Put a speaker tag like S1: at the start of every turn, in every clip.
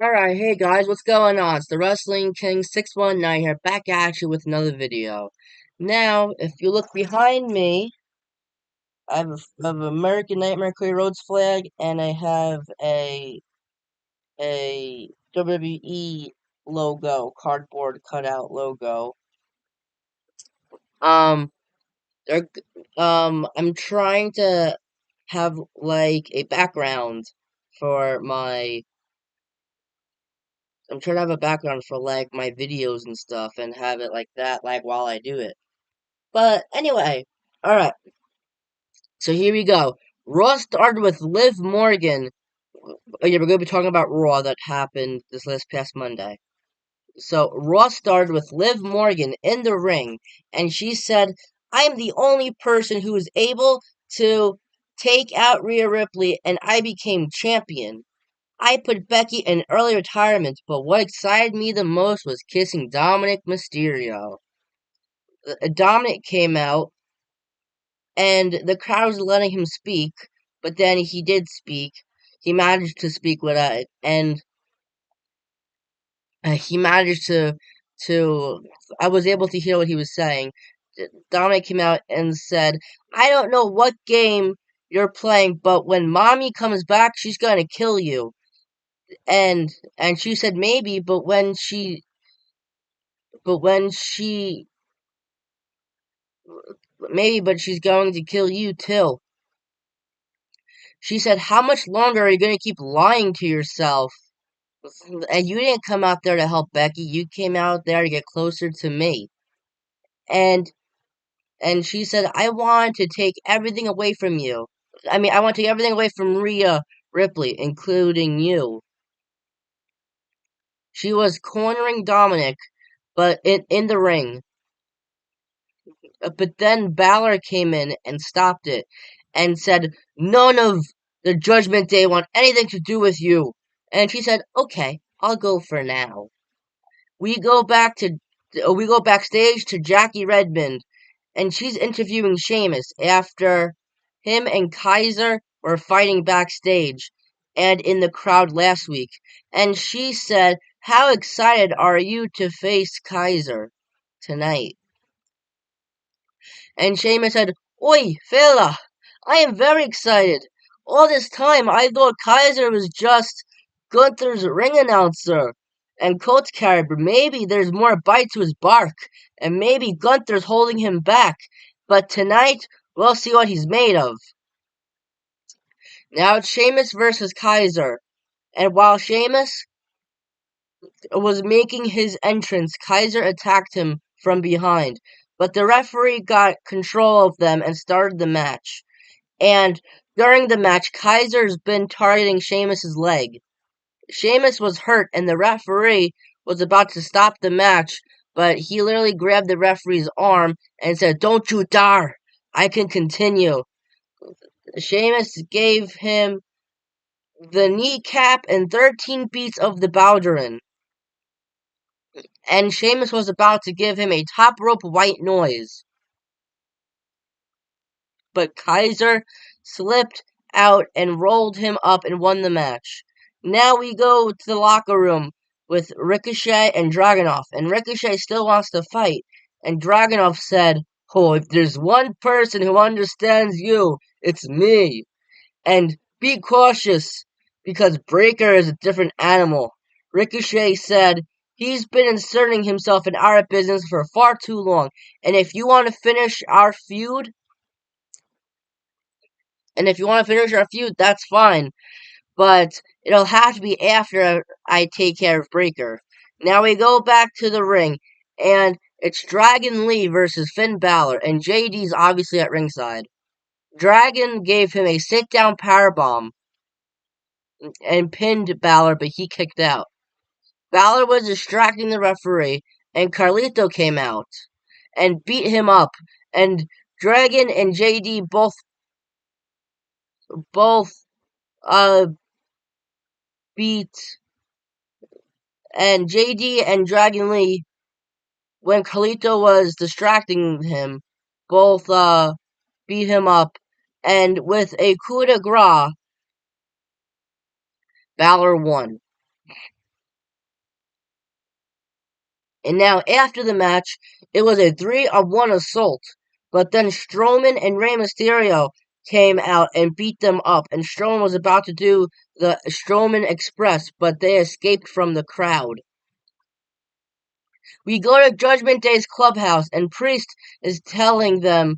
S1: Alright, hey guys, what's going on? It's the Wrestling King 619 here, back at you with another video. Now, if you look behind me, I have American Nightmare Cody Rhodes flag, and I have a WWE logo, cardboard cutout logo. Um, they're, I'm trying to have, like, a background for my I'm trying to have a background for like my videos and stuff and have it like that like while I do it. But anyway, alright, so here we go. Raw started with Liv Morgan. Oh yeah, we're gonna be talking about Raw that happened this last past Monday. So Raw started with Liv Morgan in the ring, and she said, I'm the only person who was able to take out Rhea Ripley and I became champion. I put Becky in early retirement, but what excited me the most was kissing Dominic Mysterio. Dominic came out, and the crowd was letting him speak, but then he did speak. He managed to speak without, and he managed to. I was able to hear what he was saying. Dominic came out and said, "I don't know what game you're playing, but when mommy comes back, she's gonna kill you." And and she said maybe, but when she maybe, but she's going to kill you too. She said, how much longer are you going to keep lying to yourself? And you didn't come out there to help Becky. You came out there to get closer to me. And and she said, I want to take everything away from you. I want to take everything away from Rhea Ripley, including you. She was cornering Dominic, but in the ring. But then Balor came in and stopped it and said, none of the Judgment Day want anything to do with you. And she said, okay, I'll go for now. We go back to we go backstage to Jackie Redmond, and she's interviewing Sheamus after him and Kaiser were fighting backstage and in the crowd last week. And she said, how excited are you to face Kaiser tonight? And Sheamus said, Oi, fella, I am very excited. All this time I thought Kaiser was just Gunther's ring announcer and coat carrier, but maybe there's more bite to his bark, and maybe Gunther's holding him back. But tonight, we'll see what he's made of. Now it's Sheamus versus Kaiser, and while Sheamus was making his entrance, Kaiser attacked him from behind, but the referee got control of them and started the match. And during the match, Kaiser's been targeting Sheamus's leg. Sheamus was hurt, and the referee was about to stop the match, but he literally grabbed the referee's arm and said, don't you dare! I can continue. Sheamus gave him the kneecap and 13 beats of the Bowderin, and Sheamus was about to give him a top rope white noise. But Kaiser slipped out and rolled him up and won the match. Now we go to the locker room with Ricochet and Dragunov, and Ricochet still wants to fight. And Dragunov said, oh, if there's one person who understands you, it's me. And be cautious, because Breakker is a different animal. Ricochet said, he's been inserting himself in our business for far too long, and if you want to finish our feud, that's fine. But it'll have to be after I take care of Breakker. Now we go back to the ring, and it's Dragon Lee versus Finn Balor, and JD's obviously at ringside. Dragon gave him a sit-down powerbomb and pinned Balor, but he kicked out. Balor was distracting the referee, and Carlito came out and beat him up, and Dragon and JD both uh beat and JD and Dragon Lee, when Carlito was distracting him, both beat him up, and with a coup de grace, Balor won. And now, after the match, it was a 3-on-1 assault. But then Strowman and Rey Mysterio came out and beat them up. And Strowman was about to do the Strowman Express, but they escaped from the crowd. We go to Judgment Day's clubhouse, and Priest is telling them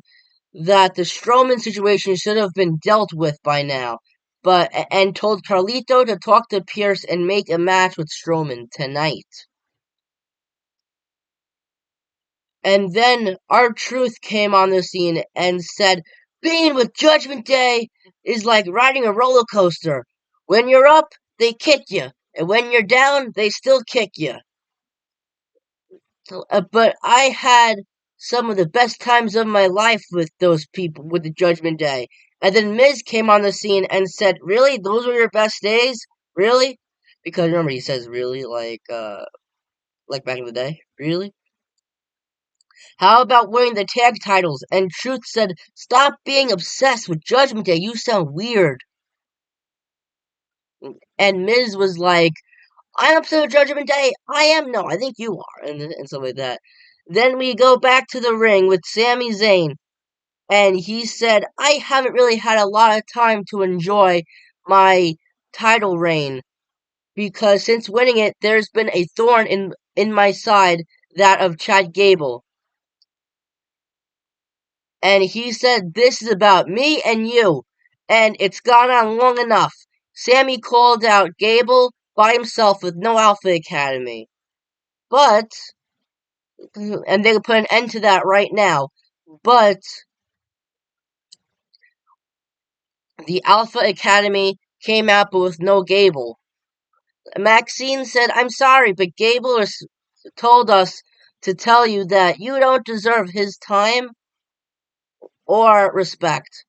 S1: that the Strowman situation should have been dealt with by now, and told Carlito to talk to Pierce and make a match with Strowman tonight. And then R-Truth came on the scene and said, "Being with Judgment Day is like riding a roller coaster. When you're up, they kick you, and when you're down, they still kick you. But I had some of the best times of my life with those people, with the Judgment Day." And then Miz came on the scene and said, "Really? Those were your best days? Really?" Because remember, he says really like back in the day. Really? How about winning the tag titles? And Truth said, "Stop being obsessed with Judgment Day. You sound weird." And Miz was like, "I'm upset with Judgment Day. I am. No, I think you are." And stuff like that. Then we go back to the ring with Sami Zayn. And he said, "I haven't really had a lot of time to enjoy my title reign because since winning it, there's been a thorn in my side, that of Chad Gable." And he said, "This is about me and you, and it's gone on long enough." Sammy called out Gable by himself with no Alpha Academy. But, and they could put an end to that right now, but the Alpha Academy came out but with no Gable. Maxine said, "I'm sorry, but Gable told us to tell you that you don't deserve his time or respect,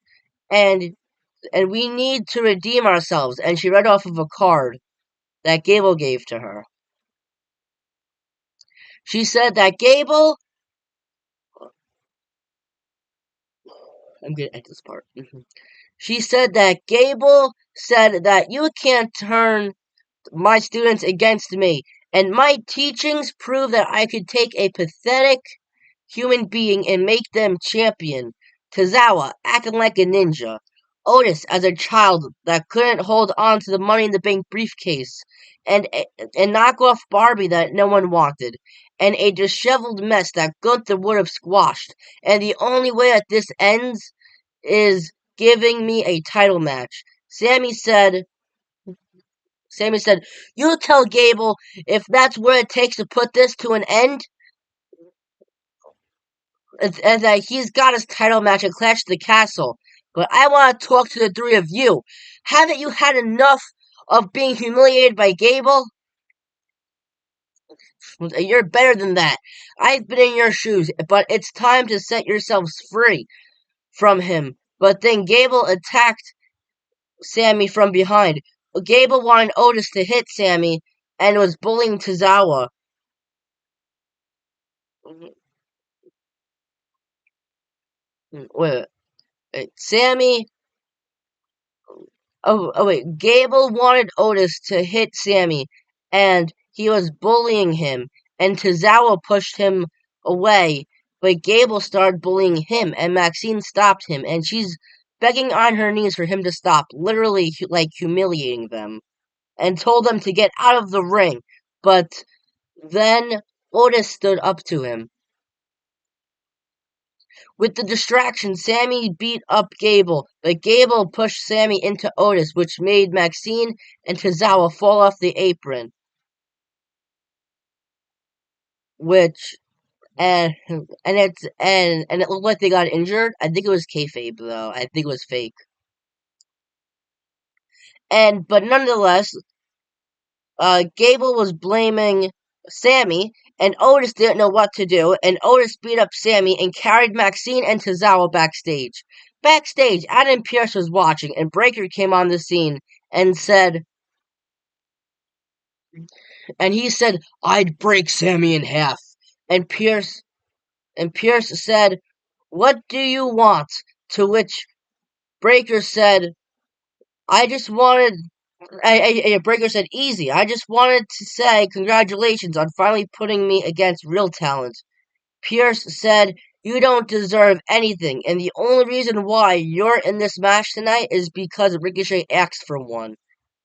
S1: and we need to redeem ourselves." And she read off of a card that Gable gave to her. She said that Gable... I'm gonna end this part. She said that Gable said that you can't turn my students against me, and my teachings prove that I could take a pathetic human being and make them champion. Tozawa acting like a ninja. Otis as a child that couldn't hold on to the Money in the Bank briefcase. And knock off Barbie that no one wanted. And a disheveled mess that Gunther would have squashed. And the only way that this ends is giving me a title match. Sammy said, "You tell Gable if that's what it takes to put this to an end, and that he's got his title match at Clash of the Castle. But I want to talk to the three of you. Haven't you had enough of being humiliated by Gable? You're better than that. I've been in your shoes, but it's time to set yourselves free from him." But then Gable attacked Sammy from behind. Gable wanted Otis to hit Sammy and was bullying Tozawa. Wait, Sammy... wait. Gable wanted Otis to hit Sammy, and he was bullying him, and Tozawa pushed him away, but Gable started bullying him, and Maxine stopped him, and she's begging on her knees for him to stop, literally, like, humiliating them, and told them to get out of the ring, but then Otis stood up to him. With the distraction, Sammy beat up Gable, but Gable pushed Sammy into Otis, which made Maxine and Tozawa fall off the apron. Which and it looked like they got injured. I think it was kayfabe though. I think it was fake. But nonetheless, Gable was blaming Sammy, and Otis didn't know what to do, and Otis beat up Sammy and carried Maxine and Tozawa backstage. Backstage, Adam Pearce was watching, and Breaker came on the scene and he said, "I'd break Sammy in half." And Pearce said, "What do you want?" To which Breaker said, "I just wanted Breaker said, "Easy. I just wanted to say congratulations on finally putting me against real talent." Pierce said, "You don't deserve anything, and the only reason why you're in this match tonight is because Ricochet asked for one."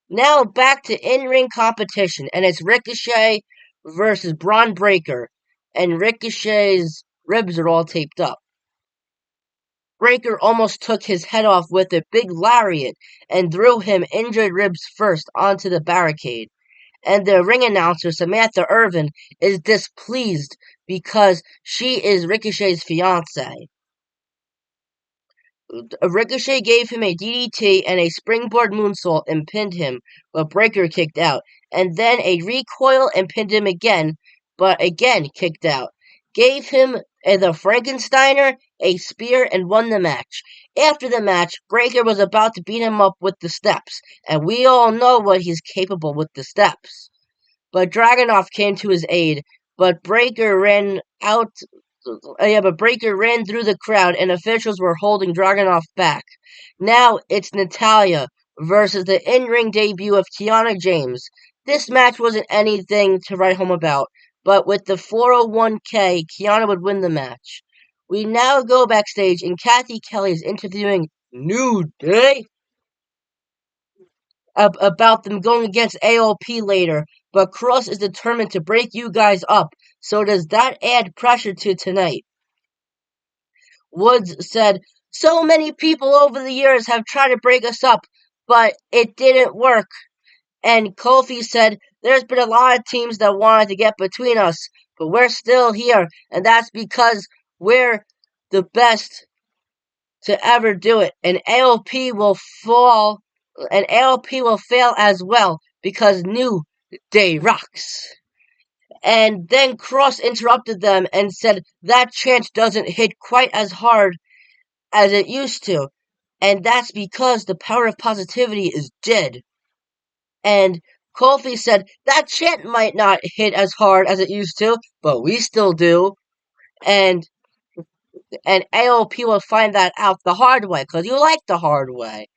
S1: Now back to in-ring competition, and it's Ricochet versus Braun Breaker, and Ricochet's ribs are all taped up. Breaker almost took his head off with a big lariat and threw him injured ribs first onto the barricade. And the ring announcer, Samantha Irvin, is displeased because she is Ricochet's fiancée. Ricochet gave him a DDT and a springboard moonsault and pinned him, but Breaker kicked out. And then a recoil and pinned him again, but again kicked out. Gave him the Frankensteiner, a spear, and won the match. After the match, Breaker was about to beat him up with the steps, and we all know what he's capable with the steps. But Dragunov came to his aid, but Breaker ran out. But Breaker ran through the crowd, and officials were holding Dragunov back. Now it's Natalya versus the in-ring debut of Kiana James. This match wasn't anything to write home about, but with the 401k, Kiana would win the match. We now go backstage, and Kathy Kelly is interviewing New Day about them going against AOP later, but Cross is determined to break you guys up. So does that add pressure to tonight? Woods said, "So many people over the years have tried to break us up, but it didn't work." And Kofi said, "There's been a lot of teams that wanted to get between us, but we're still here, and that's because we're the best to ever do it. And AOP will fall, and AOP will fail as well, because New Day rocks." And then Cross interrupted them and said that chant doesn't hit quite as hard as it used to, and that's because the power of positivity is dead. And Kofi said that chant might not hit as hard as it used to, but we still do. And AOP will find that out the hard way, because you like the hard way.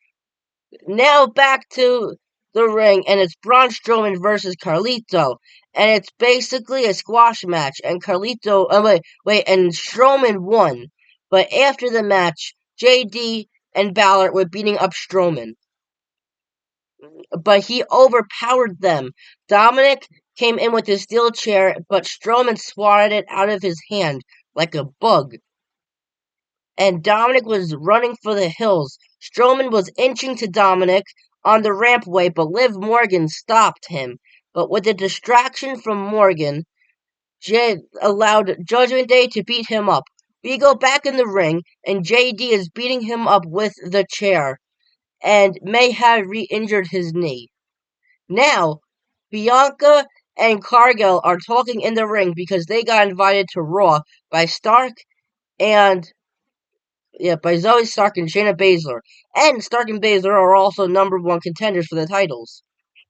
S1: Now back to the ring, and it's Braun Strowman versus Carlito, and it's basically a squash match. And and Strowman won, but after the match, JD and Balor were beating up Strowman, but he overpowered them. Dominic came in with his steel chair, but Strowman swatted it out of his hand like a bug. And Dominic was running for the hills. Strowman was inching to Dominic on the rampway, but Liv Morgan stopped him. But with a distraction from Morgan, Jay allowed Judgment Day to beat him up. We go back in the ring, and JD is beating him up with the chair, and may have re-injured his knee. Now, Bianca and Cargill are talking in the ring because they got invited to Raw by by Zoe Stark and Shayna Baszler. And Stark and Baszler are also number one contenders for the titles.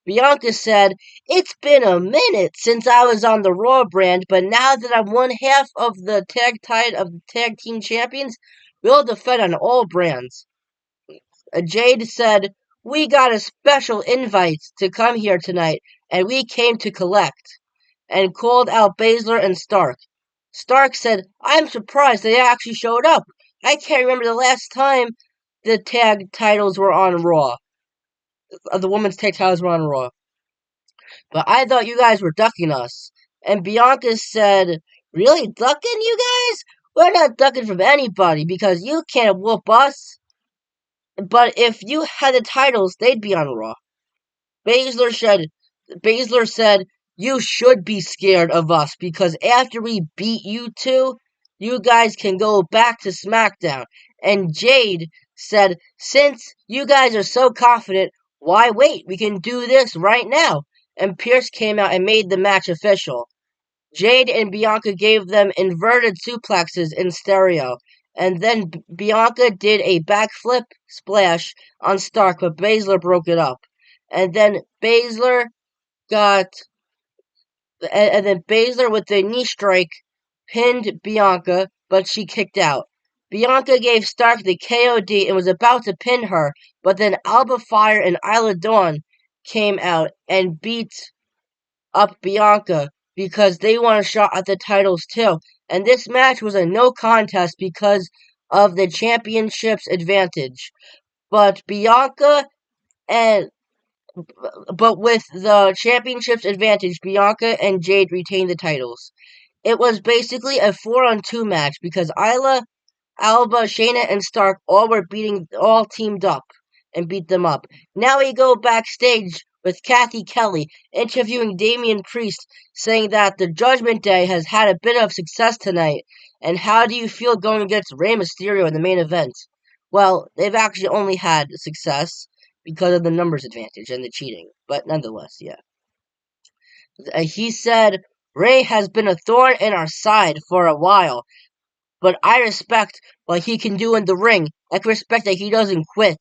S1: Bianca said, "It's been a minute since I was on the Raw brand, but now that I'm one half of the tag team champions, we'll defend on all brands." Jade said, "We got a special invite to come here tonight, and we came to collect," and called out Baszler and Stark. Stark said, "I'm surprised they actually showed up. I can't remember the last time the tag titles were on Raw. The women's tag titles were on Raw. But I thought you guys were ducking us." And Bianca said, "Really ducking you guys? We're not ducking from anybody because you can't whoop us. But if you had the titles, they'd be on Raw." Baszler said, Baszler said, "You should be scared of us because after we beat you two, you guys can go back to SmackDown." And Jade said, "Since you guys are so confident, why wait? We can do this right now." And Pierce came out and made the match official. Jade and Bianca gave them inverted suplexes in stereo. And then Bianca did a backflip splash on Stark, but Baszler broke it up. And then got Baszler with the knee strike pinned Bianca, but she kicked out. Bianca gave Stark the KOD and was about to pin her, but then Alba Fire and Isla Dawn came out and beat up Bianca because they want a shot at the titles too. And this match was a no contest because of the championship's advantage. But and but with the championship's advantage, Bianca and Jade retained the titles. It was basically a 4-on-2 match because Isla, Alba, Shayna, and Stark all teamed up and beat them up. Now we go backstage with Kathy Kelly interviewing Damian Priest, saying that the Judgment Day has had a bit of success tonight. And how do you feel going against Rey Mysterio in the main event? Well, they've actually only had success because of the numbers advantage and the cheating, but nonetheless, yeah. He said, Rey has been a thorn in our side for a while, but I respect what he can do in the ring. I can respect that he doesn't quit.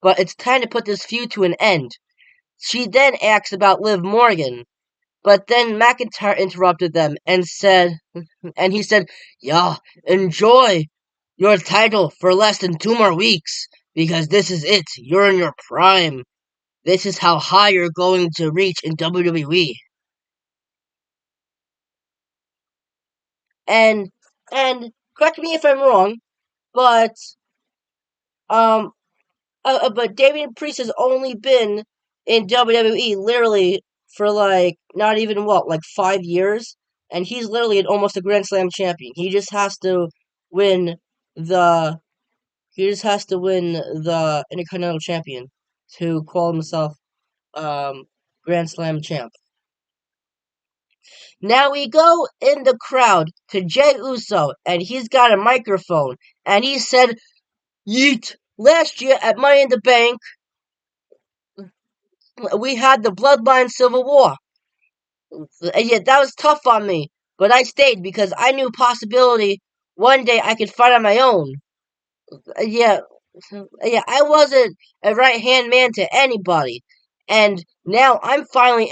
S1: But it's time to put this feud to an end. She then asked about Liv Morgan, but then McIntyre interrupted them and he said, "Yeah, enjoy your title for less than 2 more weeks, because this is it. You're in your prime. This is how high you're going to reach in WWE." And and correct me if I'm wrong, but um but Damian Priest has only been in WWE literally for like not even what, like 5 years, and he's literally almost a Grand Slam champion. Win the he just has to win the Intercontinental Champion to call himself um Grand Slam champ. Now we go in the crowd to Jey Uso, and he's got a microphone, and he said, "Yeet! Last year at Money in the Bank, we had the Bloodline Civil War. And yeah, that was tough on me, but I stayed because I knew possibility one day I could fight on my own. Yeah, yeah, I wasn't a right hand man to anybody, and now I'm finally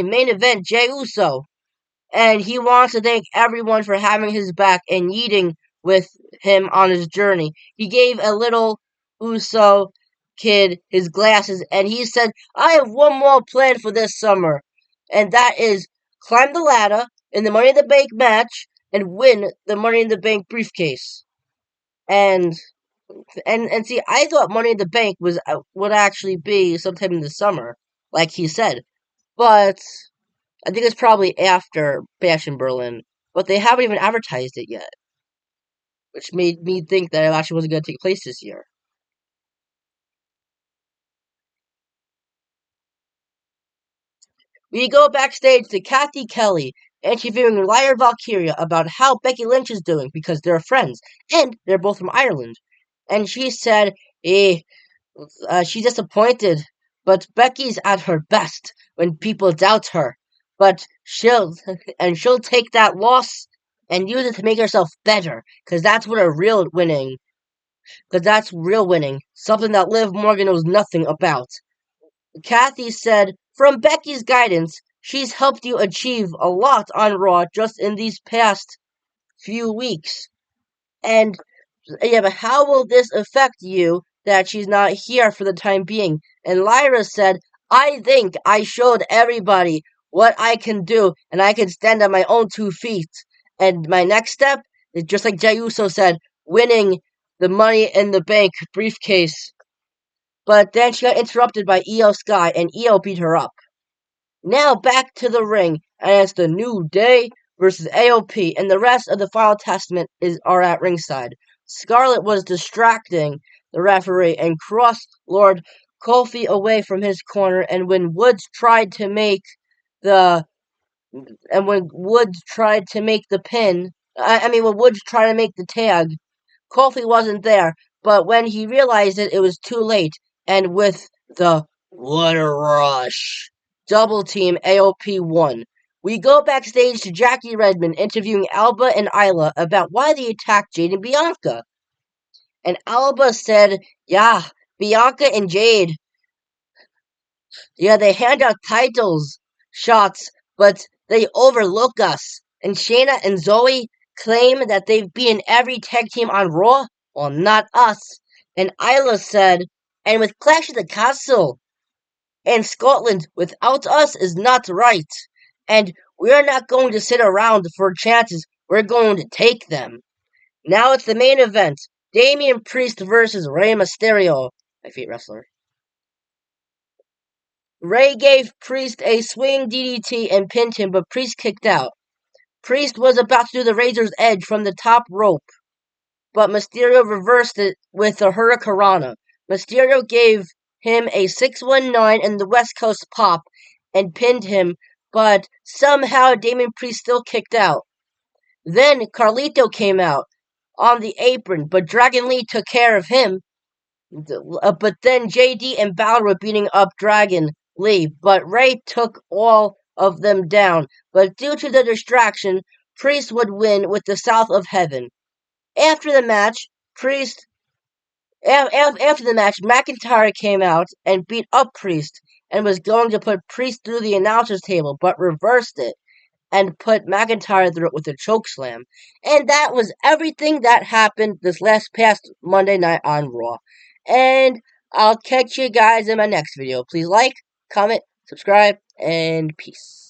S1: main event Jey Uso, and he wants to thank everyone for having his back and yeeting with him on his journey. He gave a little Uso kid his glasses, and he said, "I have one more plan for this summer, and that is climb the ladder in the Money in the Bank match and win the Money in the Bank briefcase." And and see, I thought Money in the Bank would actually be sometime in the summer, like he said, but I think it's probably after Bash in Berlin, but they haven't even advertised it yet, which made me think that it actually wasn't going to take place this year. We go backstage to Kathy Kelly interviewing Lyra Valkyria about how Becky Lynch is doing because they're friends and they're both from Ireland. And she said, eh, she's disappointed, but Becky's at her best when people doubt her. But she'll take that loss and use it to make herself better, because that's real winning, something that Liv Morgan knows nothing about. Kathy said, from Becky's guidance, she's helped you achieve a lot on Raw just in these past few weeks. And yeah, but how will this affect you that she's not here for the time being? And Lyra said, I think I showed everybody what I can do, and I can stand on my own 2 feet. And my next step is just like Jey Uso said, winning the Money in the Bank briefcase. But then she got interrupted by Io Sky, and Io beat her up. Now back to the ring, and it's the New Day versus AOP, and the rest of the Final Testament are at ringside. Scarlett was distracting the referee and crossed Lord Kofi away from his corner, and when the Woods tried to make the pin, when Woods tried to make the tag, Kofi wasn't there, but when he realized it was too late, and with the Water Rush double team, AOP won. We go backstage to Jackie Redmond interviewing Alba and Isla about why they attacked Jade and Bianca. And Alba said, yeah, Bianca and Jade, yeah, they hand out titles shots, but they overlook us. And Shayna and Zoe claim that they've been every tag team on Raw. Well, not us. And Isla said, and with Clash of the Castle, And Scotland without us is not right. And we're not going to sit around for chances. We're going to take them. Now it's the main event. Damian Priest versus Rey Mysterio, my favorite wrestler. Rey gave Priest a swing DDT and pinned him, but Priest kicked out. Priest was about to do the Razor's Edge from the top rope, but Mysterio reversed it with a Hurricanrana. Mysterio gave him a 619 and the West Coast pop and pinned him, but somehow Damian Priest still kicked out. Then Carlito came out on the apron, but Dragon Lee took care of him. But then JD and Balor were beating up Dragon Lee, but Rey took all of them down. But due to the distraction, Priest would win with the South of Heaven. After the match, McIntyre came out and beat up Priest and was going to put Priest through the announcer's table, but reversed it and put McIntyre through it with a chokeslam. And that was everything that happened this past Monday night on Raw. And I'll catch you guys in my next video. Please like, comment, subscribe, and peace.